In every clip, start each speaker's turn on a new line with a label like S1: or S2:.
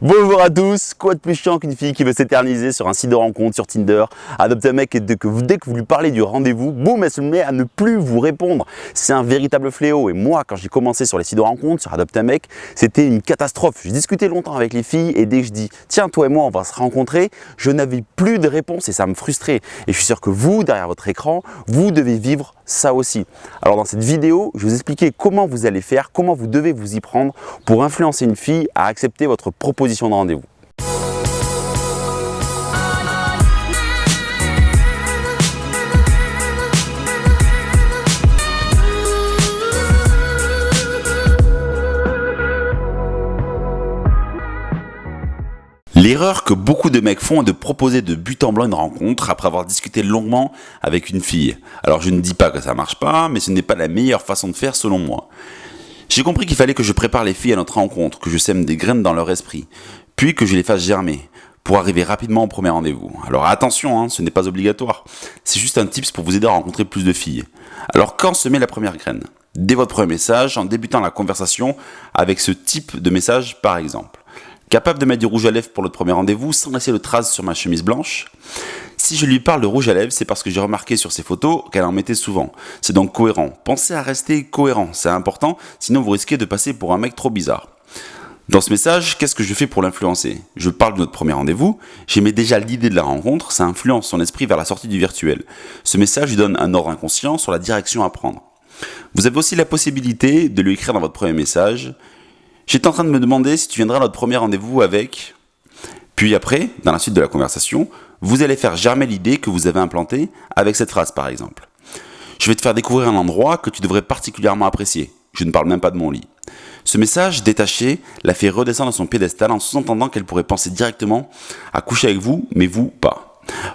S1: Bonjour à tous, quoi de plus chiant qu'une fille qui veut s'éterniser sur un site de rencontre, sur Tinder, adopte un mec et dès que vous lui parlez du rendez-vous, boum, elle se met à ne plus vous répondre. C'est un véritable fléau et moi, quand j'ai commencé sur les sites de rencontre, sur adopte un mec, c'était une catastrophe. J'ai discuté longtemps avec les filles et dès que je dis « tiens, toi et moi, on va se rencontrer », je n'avais plus de réponse et ça me frustrait. Et je suis sûr que vous, derrière votre écran, vous devez vivre ça aussi. Alors dans cette vidéo, je vais vous expliquer comment vous allez faire, comment vous devez vous y prendre pour influencer une fille à accepter votre proposition de rendez-vous. L'erreur que beaucoup de mecs font est de proposer de but en blanc une rencontre après avoir discuté longuement avec une fille. Alors je ne dis pas que ça marche pas, mais ce n'est pas la meilleure façon de faire selon moi. J'ai compris qu'il fallait que je prépare les filles à notre rencontre, que je sème des graines dans leur esprit, puis que je les fasse germer, pour arriver rapidement au premier rendez-vous. Alors attention, ce n'est pas obligatoire, c'est juste un tips pour vous aider à rencontrer plus de filles. Alors quand se met la première graine ? Dès votre premier message, en débutant la conversation avec ce type de message par exemple. Capable de mettre du rouge à lèvres pour le premier rendez-vous sans laisser de traces sur ma chemise blanche ? Si je lui parle de rouge à lèvres, c'est parce que j'ai remarqué sur ses photos qu'elle en mettait souvent. C'est donc cohérent. Pensez à rester cohérent, c'est important, sinon vous risquez de passer pour un mec trop bizarre. Dans ce message, qu'est-ce que je fais pour l'influencer ? Je parle de notre premier rendez-vous, j'aimais déjà l'idée de la rencontre, ça influence son esprit vers la sortie du virtuel. Ce message lui donne un ordre inconscient sur la direction à prendre. Vous avez aussi la possibilité de lui écrire dans votre premier message « J'étais en train de me demander si tu viendras à notre premier rendez-vous avec… » Puis après, dans la suite de la conversation, vous allez faire germer l'idée que vous avez implantée avec cette phrase par exemple. Je vais te faire découvrir un endroit que tu devrais particulièrement apprécier. Je ne parle même pas de mon lit. Ce message détaché la fait redescendre à son piédestal en sous-entendant qu'elle pourrait penser directement à coucher avec vous, mais vous pas.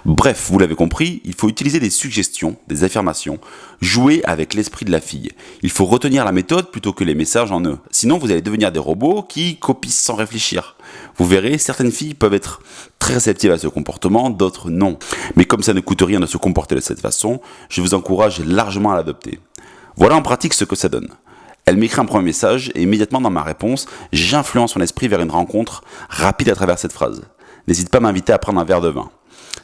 S1: Bref, vous l'avez compris, il faut utiliser des suggestions, des affirmations, jouer avec l'esprit de la fille. Il faut retenir la méthode plutôt que les messages en eux. Sinon, vous allez devenir des robots qui copient sans réfléchir. Vous verrez, certaines filles peuvent être très réceptives à ce comportement, d'autres non. Mais comme ça ne coûte rien de se comporter de cette façon, je vous encourage largement à l'adopter. Voilà en pratique ce que ça donne. Elle m'écrit un premier message et immédiatement dans ma réponse, j'influence son esprit vers une rencontre rapide à travers cette phrase. N'hésite pas à m'inviter à prendre un verre de vin.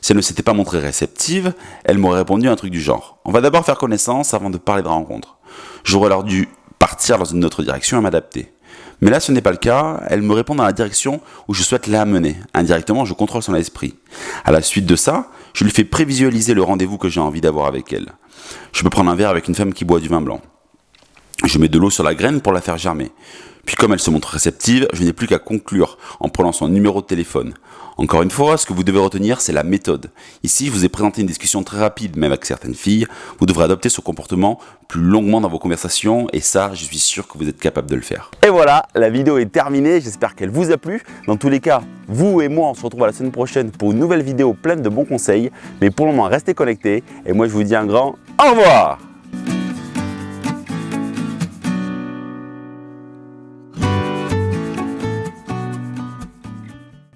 S1: Si elle ne s'était pas montrée réceptive, elle m'aurait répondu un truc du genre « On va d'abord faire connaissance avant de parler de rencontre ». J'aurais alors dû partir dans une autre direction et m'adapter. Mais là, ce n'est pas le cas, elle me répond dans la direction où je souhaite l'amener. Indirectement, je contrôle son esprit. À la suite de ça, je lui fais prévisualiser le rendez-vous que j'ai envie d'avoir avec elle. Je peux prendre un verre avec une femme qui boit du vin blanc. Je mets de l'eau sur la graine pour la faire germer. Puis comme elle se montre réceptive, je n'ai plus qu'à conclure en prenant son numéro de téléphone. Encore une fois, ce que vous devez retenir, c'est la méthode. Ici, je vous ai présenté une discussion très rapide, même avec certaines filles. Vous devrez adopter ce comportement plus longuement dans vos conversations et ça, je suis sûr que vous êtes capable de le faire. Et voilà, la vidéo est terminée, j'espère qu'elle vous a plu. Dans tous les cas, vous et moi, on se retrouve à la semaine prochaine pour une nouvelle vidéo pleine de bons conseils. Mais pour le moment, restez connectés et moi, je vous dis un grand au revoir.